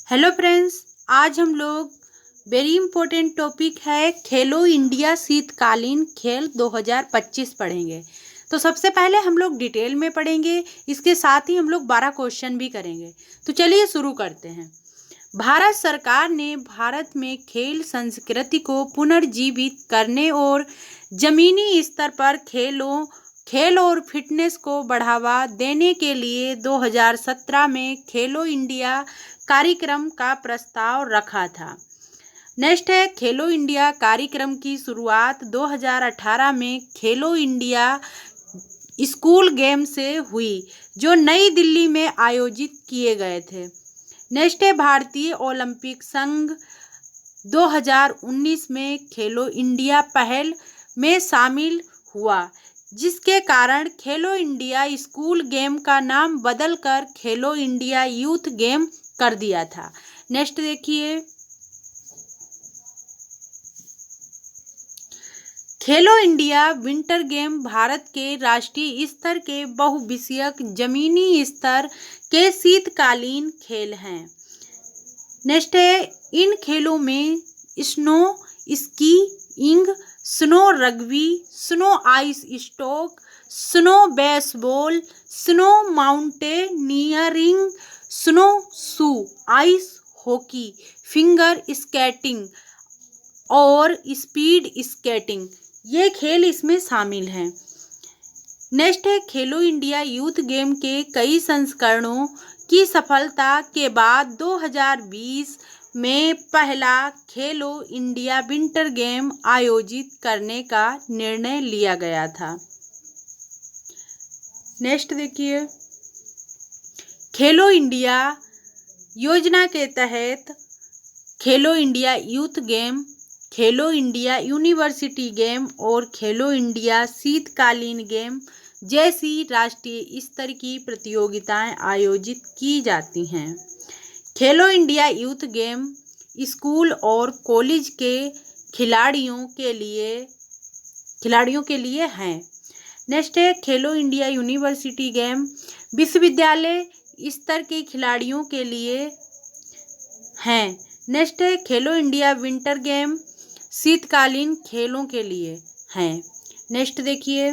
Hello friends, आज हम लोग वेरी इंपॉर्टेंट टॉपिक है खेलो इंडिया शीतकालीन खेल 2025 पढ़ेंगे। तो सबसे पहले हम लोग डिटेल में पढ़ेंगे, इसके साथ ही हम लोग 12 क्वेश्चन भी करेंगे। तो चलिए शुरू करते हैं। भारत सरकार ने भारत में खेल संस्कृति को पुनर्जीवित करने और जमीनी स्तर पर खेल और फिटनेस को बढ़ावा देने के लिए 2017 में खेलो इंडिया कार्यक्रम का प्रस्ताव रखा था। नेक्स्ट है खेलो इंडिया कार्यक्रम की शुरुआत 2018 में खेलो इंडिया स्कूल गेम से हुई, जो नई दिल्ली में आयोजित किए गए थे। नेक्स्ट है भारतीय ओलंपिक संघ 2019 में खेलो इंडिया पहल में शामिल हुआ, जिसके कारण खेलो इंडिया स्कूल गेम का नाम बदलकर खेलो इंडिया यूथ गेम कर दिया था। नेक्स्ट देखिए, खेलो इंडिया विंटर गेम भारत के राष्ट्रीय स्तर के बहुविषयक जमीनी स्तर के शीतकालीन खेल हैं। नेक्स्ट है, इन खेलों में snow skiing, snow rugby, snow ice stock, snow baseball, snow mountaineering, snow shoe, ice hockey, finger skating और स्पीड स्केटिंग, ये खेल इसमें शामिल हैं। नेक्स्ट है, खेलो इंडिया यूथ गेम के कई संस्करणों की सफलता के बाद 2020 में पहला खेलो इंडिया विंटर गेम आयोजित करने का निर्णय लिया गया था। नेक्स्ट देखिए, खेलो इंडिया योजना के तहत खेलो इंडिया यूथ गेम, खेलो इंडिया यूनिवर्सिटी गेम और खेलो इंडिया शीतकालीन गेम जैसी राष्ट्रीय स्तर की प्रतियोगिताएं आयोजित की जाती हैं। खेलो इंडिया यूथ गेम स्कूल और कॉलेज के खिलाड़ियों के लिए हैं। नेक्स्ट है, खेलो इंडिया यूनिवर्सिटी गेम विश्वविद्यालय स्तर के खिलाड़ियों के लिए हैं। नेक्स्ट है, खेलो इंडिया विंटर गेम शीतकालीन खेलों के लिए हैं। नेक्स्ट देखिए,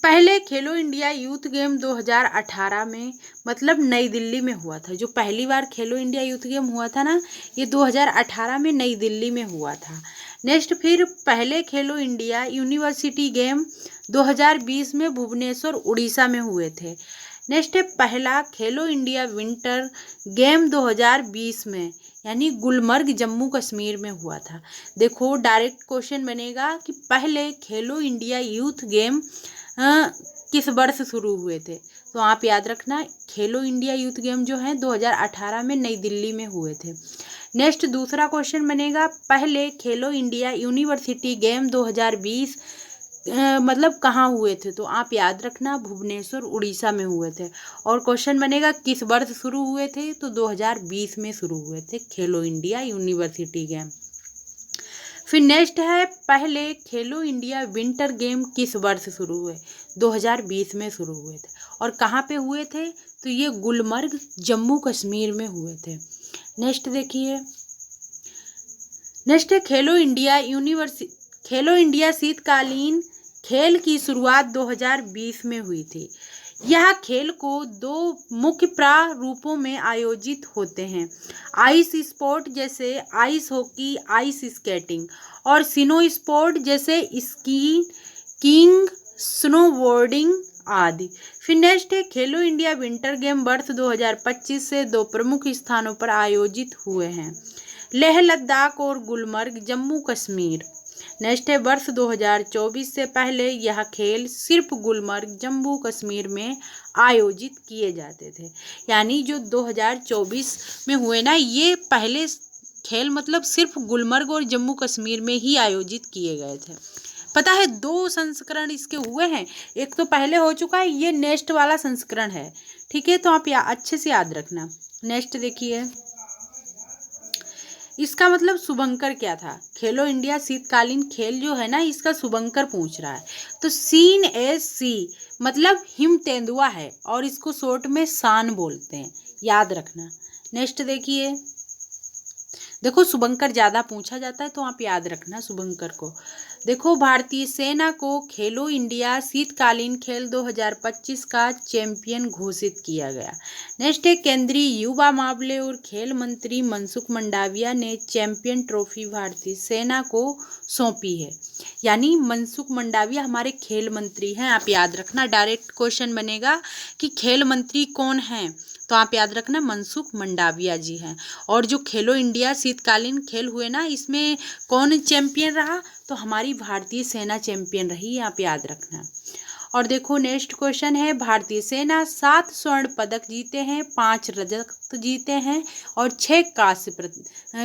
पहले खेलो इंडिया यूथ गेम 2018 में मतलब नई दिल्ली में हुआ था। जो पहली बार खेलो इंडिया यूथ गेम हुआ था ना, ये 2018 में नई दिल्ली में हुआ था। नेक्स्ट, फिर पहले खेलो इंडिया यूनिवर्सिटी गेम 2020 में भुवनेश्वर उड़ीसा में हुए थे। नेक्स्ट है, पहला खेलो इंडिया विंटर गेम 2020 में यानी गुलमर्ग जम्मू कश्मीर में हुआ था। देखो, डायरेक्ट क्वेश्चन बनेगा कि पहले खेलो इंडिया यूथ गेम किस वर्ष शुरू हुए थे। तो आप याद रखना, खेलो इंडिया यूथ गेम जो है 2018 में नई दिल्ली में हुए थे। नेक्स्ट दूसरा क्वेश्चन बनेगा, पहले खेलो इंडिया यूनिवर्सिटी गेम 2020 मतलब कहाँ हुए थे। तो आप याद रखना, भुवनेश्वर उड़ीसा में हुए थे। और क्वेश्चन बनेगा किस वर्ष शुरू हुए थे। तो 2020 में शुरू हुए थे खेलो इंडिया यूनिवर्सिटी गेम। फिर नेक्स्ट है, पहले खेलो इंडिया विंटर गेम किस वर्ष शुरू हुए। 2020 में शुरू हुए थे। और कहाँ पे हुए थे। तो ये गुलमर्ग जम्मू कश्मीर में हुए थे। नेक्स्ट देखिए, नेक्स्ट है, खेलो इंडिया शीतकालीन खेल की शुरुआत 2020 में हुई थी। यह खेल को दो मुख्य प्रारूपों में आयोजित होते हैं, आइस स्पोर्ट जैसे आइस हॉकी, आइस स्केटिंग, और स्नो स्पोर्ट जैसे स्कीइंग, स्नोबोर्डिंग आदि। फिर नेक्स्ट है, खेलो इंडिया विंटर गेम वर्ष 2025 से दो प्रमुख स्थानों पर आयोजित हुए हैं, लेह लद्दाख और गुलमर्ग जम्मू कश्मीर। नेक्स्ट है, वर्ष 2024 से पहले यह खेल सिर्फ गुलमर्ग जम्मू कश्मीर में आयोजित किए जाते थे। यानी जो 2024 में हुए ना, ये पहले खेल मतलब सिर्फ गुलमर्ग और जम्मू कश्मीर में ही आयोजित किए गए थे। पता है, 2 संस्करण इसके हुए हैं। एक तो पहले हो चुका है, ये नेक्स्ट वाला संस्करण है। ठीक है, तो आप अच्छे से याद रखना। नेक्स्ट देखिए, इसका मतलब शुभंकर क्या था? खेलो इंडिया शीतकालीन खेल जो है ना, इसका शुभंकर पूछ रहा है। तो सीन एस सी मतलब हिम तेंदुआ है और इसको शॉर्ट में शान बोलते हैं, याद रखना। नेक्स्ट देखिए, देखो शुभंकर ज़्यादा पूछा जाता है तो आप याद रखना शुभंकर को। देखो, भारतीय सेना को खेलो इंडिया शीतकालीन खेल 2025 का चैंपियन घोषित किया गया। नेक्स्ट है, केंद्रीय युवा मामले और खेल मंत्री मनसुख मंडाविया ने चैंपियन ट्रॉफी भारतीय सेना को सौंपी है। यानी मनसुख मंडाविया हमारे खेल मंत्री हैं, आप याद रखना। डायरेक्ट क्वेश्चन बनेगा कि खेल मंत्री कौन हैं, तो आप याद रखना मनसुख मंडाविया जी हैं। और जो खेलो इंडिया शीतकालीन खेल हुए ना, इसमें कौन चैंपियन रहा? तो हमारी भारतीय सेना चैंपियन रही है, आप याद रखना। और देखो नेक्स्ट क्वेश्चन है, भारतीय सेना 7 स्वर्ण पदक जीते हैं, 5 रजत जीते हैं और 6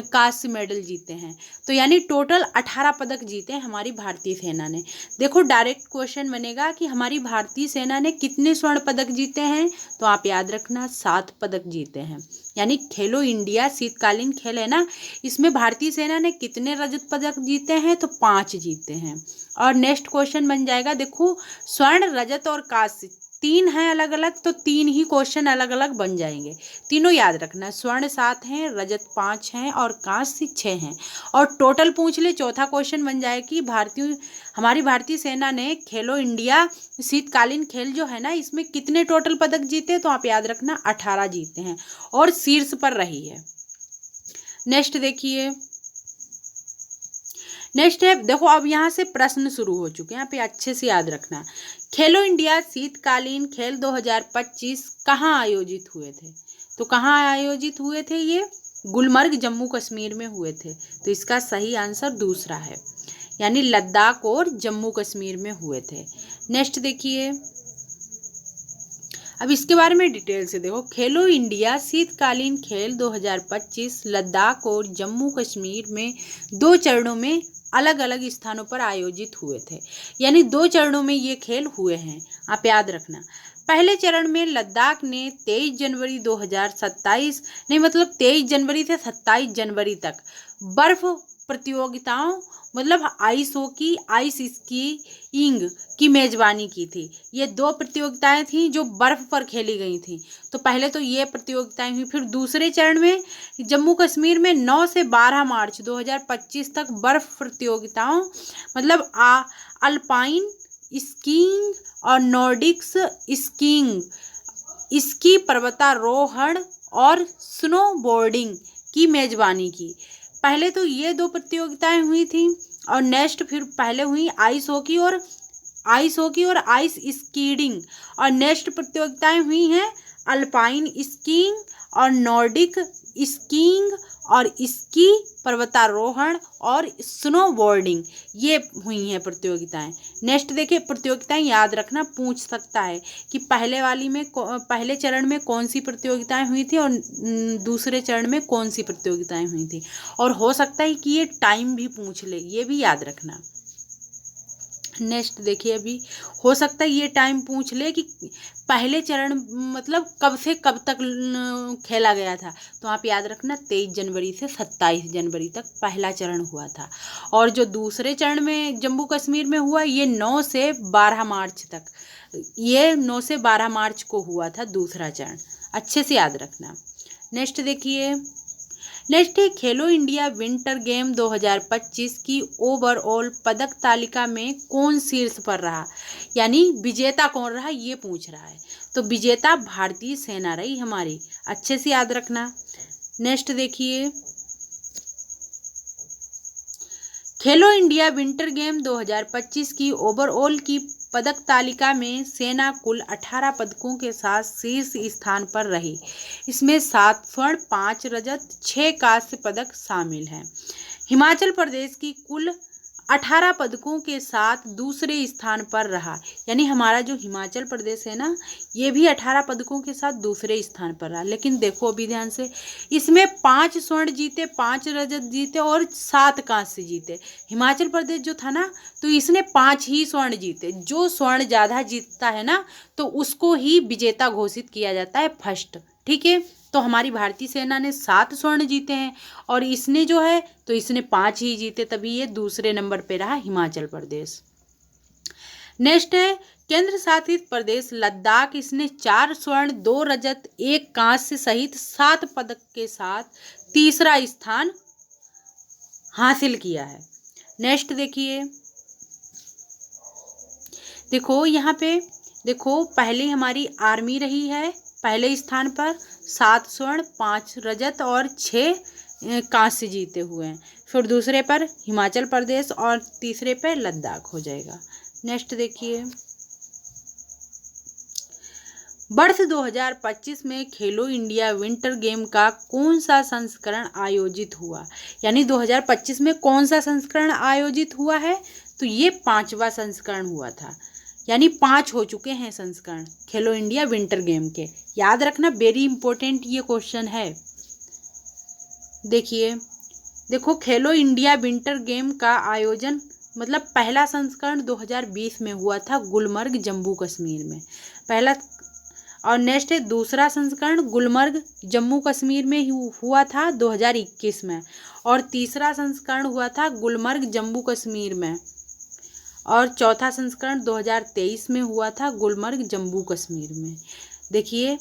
कांस्य मेडल जीते हैं। तो यानी टोटल 18 पदक जीते हैं हमारी भारतीय सेना ने। देखो डायरेक्ट क्वेश्चन बनेगा कि हमारी भारतीय सेना ने कितने स्वर्ण पदक जीते हैं, तो आप याद रखना 7 पदक जीते हैं। यानी खेलो इंडिया शीतकालीन खेल है ना, इसमें भारतीय सेना ने कितने रजत पदक जीते हैं, तो 5 जीते हैं। और नेक्स्ट क्वेश्चन बन जाएगा, देखो स्वर्ण रजत और कांस्य 3 हैं अलग अलग, तो 3 ही क्वेश्चन अलग अलग बन जाएंगे। तीनों याद रखना, स्वर्ण 7 हैं, रजत 5 हैं और कांस्य 6 हैं। और टोटल पूछ ले, चौथा क्वेश्चन बन जाए कि हमारी भारतीय सेना ने खेलो इंडिया शीतकालीन खेल जो है ना, इसमें कितने टोटल पदक जीते, तो आप याद रखना 18 जीते हैं और शीर्ष पर रही है। नेक्स्ट देखिए, नेक्स्ट है, देखो अब यहाँ से प्रश्न शुरू हो चुके हैं, यहाँ पे अच्छे से याद रखना। खेलो इंडिया शीतकालीन खेल 2025 कहाँ आयोजित हुए थे? तो कहाँ आयोजित हुए थे? ये गुलमर्ग जम्मू कश्मीर में हुए थे। तो इसका सही आंसर दूसरा है, यानी लद्दाख और जम्मू कश्मीर में हुए थे। नेक्स्ट देखिए, अब इसके बारे में डिटेल से देखो। खेलो इंडिया शीतकालीन खेल 2025 लद्दाख और जम्मू कश्मीर में 2 चरणों में अलग अलग स्थानों पर आयोजित हुए थे। यानी 2 चरणों में ये खेल हुए हैं, आप याद रखना। पहले चरण में लद्दाख ने 23 जनवरी 2027 नहीं मतलब 23 जनवरी से 27 जनवरी तक बर्फ प्रतियोगिताओं मतलब आइस हॉकी, आइस स्कीइंग की मेजबानी की थी। ये 2 प्रतियोगिताएं थीं जो बर्फ पर खेली गई थीं। तो पहले तो ये प्रतियोगिताएं हुई, फिर दूसरे चरण में जम्मू कश्मीर में 9 से 12 मार्च 2025 तक बर्फ प्रतियोगिताओं मतलब अल्पाइन स्कीइंग और नॉर्डिक्स स्कीइंग, स्की पर्वतारोहण और स्नोबोर्डिंग की मेजबानी की। पहले तो ये 2 प्रतियोगिताएं हुई थी और नेक्स्ट फिर पहले हुई आइस हॉकी और आइस स्कीइंग, और नेक्स्ट प्रतियोगिताएं हुई हैं अल्पाइन स्कीइंग और नॉर्डिक स्कीइंग और स्की पर्वतारोहण और स्नोबोर्डिंग, ये हुई हैं प्रतियोगिताएं। नेक्स्ट देखिए, प्रतियोगिताएं याद रखना, पूछ सकता है कि पहले चरण में कौन सी प्रतियोगिताएं हुई थी और दूसरे चरण में कौन सी प्रतियोगिताएं हुई थी। और हो सकता है कि ये टाइम भी पूछ ले, ये भी याद रखना। नेक्स्ट देखिए, अभी हो सकता है ये टाइम पूछ ले कि पहले चरण मतलब कब से कब तक खेला गया था। तो आप याद रखना 23 जनवरी से 27 जनवरी तक पहला चरण हुआ था। और जो दूसरे चरण में जम्मू कश्मीर में हुआ, ये 9 से 12 मार्च तक, ये 9 से 12 मार्च को हुआ था दूसरा चरण, अच्छे से याद रखना। नेक्स्ट देखिए, नेक्स्ट है खेलो इंडिया विंटर गेम 2025 की ओवरऑल पदक तालिका में कौन शीर्ष पर रहा, यानी विजेता कौन रहा, ये पूछ रहा है। तो विजेता भारतीय सेना रही हमारी, अच्छे से याद रखना। नेक्स्ट देखिए, खेलो इंडिया विंटर गेम 2025 की ओवरऑल की पदक तालिका में सेना कुल 18 पदकों के साथ शीर्ष स्थान पर रही। इसमें 7 स्वर्ण, 5 रजत, 6 कांस्य पदक शामिल हैं। हिमाचल प्रदेश की कुल 18 पदकों के साथ दूसरे स्थान पर रहा। यानी हमारा जो हिमाचल प्रदेश है ना, ये भी 18 पदकों के साथ दूसरे स्थान पर रहा। लेकिन देखो अभी ध्यान से, इसमें 5 स्वर्ण जीते, 5 रजत जीते और 7 कांस्य जीते। हिमाचल प्रदेश जो था ना, तो इसने 5 ही स्वर्ण जीते। जो स्वर्ण ज़्यादा जीतता है ना, तो उसको ही विजेता घोषित किया जाता है फर्स्ट। ठीक है। तो हमारी भारतीय सेना ने 7 स्वर्ण जीते हैं और इसने जो है तो इसने 5 ही जीते, तभी ये दूसरे नंबर पे रहा हिमाचल प्रदेश। नेक्स्ट है केंद्र शासित प्रदेश लद्दाख, इसने 4 स्वर्ण 2 रजत 1 कांस्य सहित 7 पदक के साथ तीसरा स्थान हासिल किया है। नेक्स्ट देखिए, देखो यहाँ पे देखो पहले हमारी आर्मी रही है पहले स्थान पर, 7 स्वर्ण 5 रजत और 6 कांस्य जीते हुए हैं। फिर दूसरे पर हिमाचल प्रदेश और तीसरे पर लद्दाख हो जाएगा। नेक्स्ट देखिए, वर्ष 2025 में खेलो इंडिया विंटर गेम का कौन सा संस्करण आयोजित हुआ, यानी 2025 में कौन सा संस्करण आयोजित हुआ है, तो ये 5वां संस्करण हुआ था, यानी 5 हो चुके हैं संस्करण खेलो इंडिया विंटर गेम के। याद रखना, वेरी इंपॉर्टेंट ये क्वेश्चन है। देखिए, देखो खेलो इंडिया विंटर गेम का आयोजन मतलब पहला संस्करण 2020 में हुआ था गुलमर्ग जम्मू कश्मीर में, पहला। और नेक्स्ट है दूसरा संस्करण गुलमर्ग जम्मू कश्मीर में हुआ था 2021 में, और तीसरा संस्करण हुआ था गुलमर्ग जम्मू कश्मीर में, और चौथा संस्करण 2023 में हुआ था गुलमर्ग जम्मू कश्मीर में। देखिए,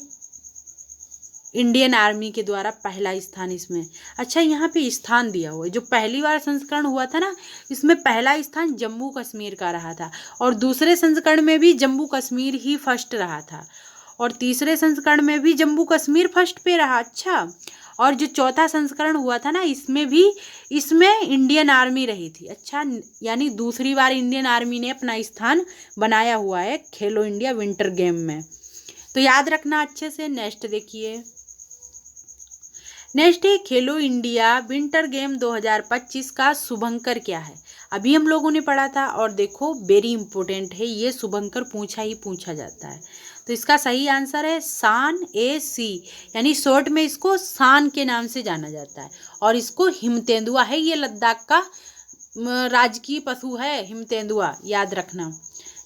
इंडियन आर्मी के द्वारा पहला स्थान इसमें। अच्छा, यहाँ पे स्थान दिया हुआ है, जो पहली बार संस्करण हुआ था ना, इसमें पहला स्थान जम्मू कश्मीर का रहा था, और दूसरे संस्करण में भी जम्मू कश्मीर ही फर्स्ट रहा था, और तीसरे संस्करण में भी जम्मू कश्मीर फर्स्ट पे रहा। अच्छा, और जो चौथा संस्करण हुआ था ना, इसमें इंडियन आर्मी रही थी। अच्छा, यानी दूसरी बार इंडियन आर्मी ने अपना स्थान बनाया हुआ है खेलो इंडिया विंटर गेम में, तो याद रखना अच्छे से। नेक्स्ट देखिए, नेक्स्ट है खेलो इंडिया विंटर गेम 2025 का शुभंकर क्या है। अभी हम लोगों ने पढ़ा था, और देखो वेरी इंपॉर्टेंट है ये, शुभंकर पूछा ही पूछा जाता है। तो इसका सही आंसर है शान ए सी, यानी शॉर्ट में इसको शान के नाम से जाना जाता है, और इसको हिमतेंदुआ है, ये लद्दाख का राजकीय पशु है हिमतेंदुआ, याद रखना।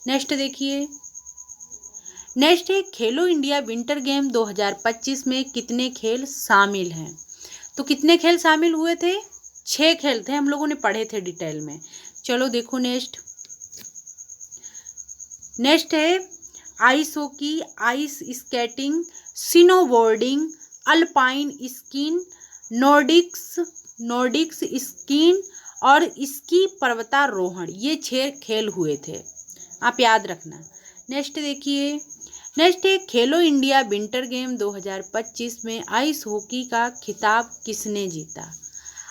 नेक्स्ट देखिए, नेक्स्ट है खेलो इंडिया विंटर गेम 2025 में कितने खेल शामिल हैं। तो कितने खेल शामिल हुए थे, 6 खेल थे, हम लोगों ने पढ़े थे डिटेल में। चलो देखो, नेक्स्ट है ice hockey, ice skating, snowboarding, alpine skiing, nordics skiing और स्की पर्वतारोहण, ये 6 खेल हुए थे, आप याद रखना। नेक्स्ट देखिए, नेक्स्ट है खेलो इंडिया विंटर गेम 2025 में आइस हॉकी का खिताब किसने जीता।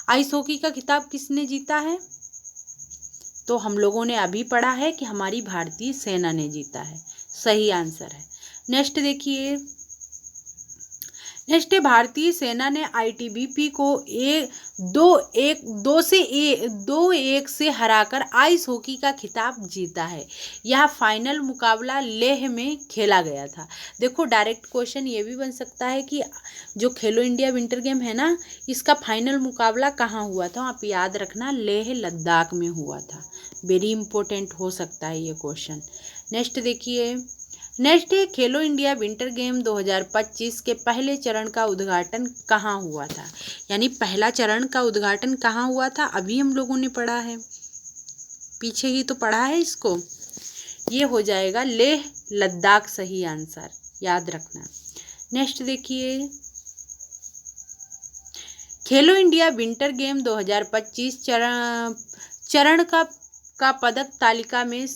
आइस हॉकी का खिताब किसने जीता है, तो हम लोगों ने अभी पढ़ा है कि हमारी भारतीय सेना ने जीता है, सही आंसर है। नेक्स्ट देखिए, नेक्स्ट भारतीय सेना ने आईटीबीपी को 2-1 से हराकर आइस हॉकी का खिताब जीता है। यह फाइनल मुकाबला लेह में खेला गया था। देखो, डायरेक्ट क्वेश्चन ये भी बन सकता है कि जो खेलो इंडिया विंटर गेम है ना, इसका फाइनल मुकाबला कहाँ हुआ था, आप याद रखना, लेह लद्दाख में हुआ था। वेरी इंपॉर्टेंट हो सकता है ये क्वेश्चन। नेक्स्ट देखिए, नेक्स्ट है खेलो इंडिया विंटर गेम 2025 के पहले चरण का उद्घाटन कहाँ हुआ था, यानी पहला चरण का उद्घाटन कहाँ हुआ था, अभी हम लोगों ने पढ़ा है, पीछे ही तो पढ़ा है इसको, ये हो जाएगा लेह लद्दाख, सही आंसर, याद रखना। नेक्स्ट देखिए, खेलो इंडिया विंटर गेम 2025 चरण का पदक तालिका में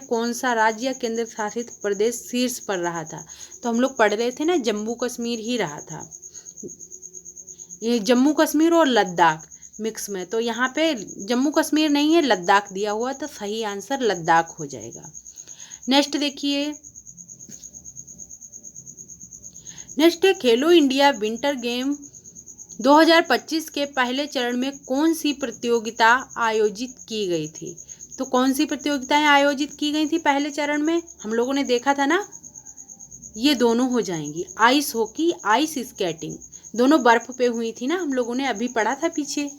कौन सा राज्य या केंद्र शासित प्रदेश शीर्ष पर रहा था। तो हम लोग पढ़ रहे थे ना, जम्मू कश्मीर ही रहा था, ये जम्मू कश्मीर और लद्दाख मिक्स में, तो यहाँ पे जम्मू कश्मीर नहीं है, लद्दाख दिया हुआ, तो सही आंसर लद्दाख हो जाएगा। नेक्स्ट देखिए, नेक्स्ट है खेलो इंडिया विंटर गेम 2025 के पहले चरण में कौन सी प्रतियोगिता आयोजित की गई थी। तो कौन सी प्रतियोगिताएं आयोजित की गई थी पहले चरण में, हम लोगों ने देखा था ना, ये दोनों हो जाएंगी, आइस हॉकी, आइस स्केटिंग, दोनों बर्फ पे हुई थी ना, हम लोगों ने अभी पढ़ा था पीछे,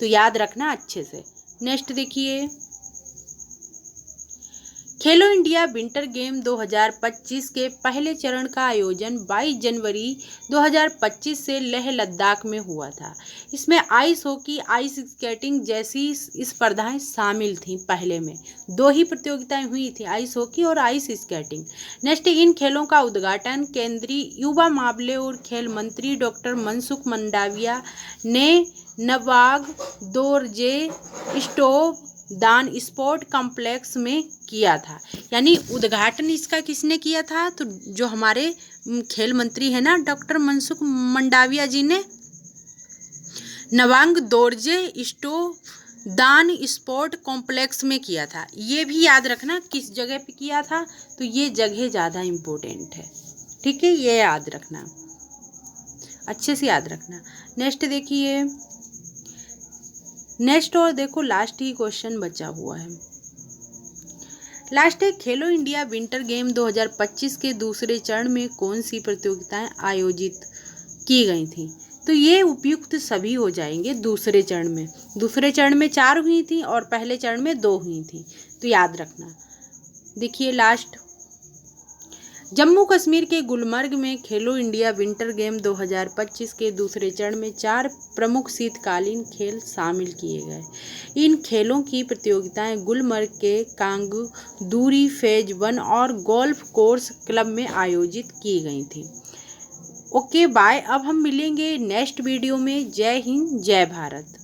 तो याद रखना अच्छे से। नेक्स्ट देखिए, खेलो इंडिया विंटर गेम 2025 के पहले चरण का आयोजन 22 जनवरी 2025 से लेह लद्दाख में हुआ था। इसमें आइस हॉकी, आइस स्केटिंग जैसी स्पर्धाएं शामिल थीं। पहले में 2 ही प्रतियोगिताएं हुई थी, आइस हॉकी और आइस स्केटिंग। नेक्स्ट, इन खेलों का उद्घाटन केंद्रीय युवा मामले और खेल मंत्री डॉक्टर मनसुख मंडाविया ने नवांग दोरजे स्टॉप दान स्पोर्ट कॉम्प्लेक्स में किया था। यानी उद्घाटन इसका किसने किया था? तो जो हमारे खेल मंत्री है ना डॉक्टर मनसुख मंडाविया जी ने नवांग दोरजे स्टॉप दान स्पोर्ट कॉम्प्लेक्स में किया था। ये भी याद रखना किस जगह पे किया था, तो ये जगह ज़्यादा इम्पोर्टेंट है। ठीक है, ये याद रखना, अच्छे से याद रखना। नेक्स्ट देखिए, नेक्स्ट और देखो लास्ट ही क्वेश्चन बचा हुआ है। लास्ट है, खेलो इंडिया विंटर गेम 2025 के दूसरे चरण में कौन सी प्रतियोगिताएं आयोजित की गई थी? तो ये उपयुक्त सभी हो जाएंगे दूसरे चरण में। दूसरे चरण में 4 हुई थी और पहले चरण में 2 हुई थी, तो याद रखना। देखिए लास्ट, जम्मू कश्मीर के गुलमर्ग में खेलो इंडिया विंटर गेम 2025 के दूसरे चरण में 4 प्रमुख शीतकालीन खेल शामिल किए गए। इन खेलों की प्रतियोगिताएं गुलमर्ग के कांगू दूरी फेज 1 और गोल्फ कोर्स क्लब में आयोजित की गई थी। ओके बाय, अब हम मिलेंगे नेक्स्ट वीडियो में। जय हिंद, जय भारत।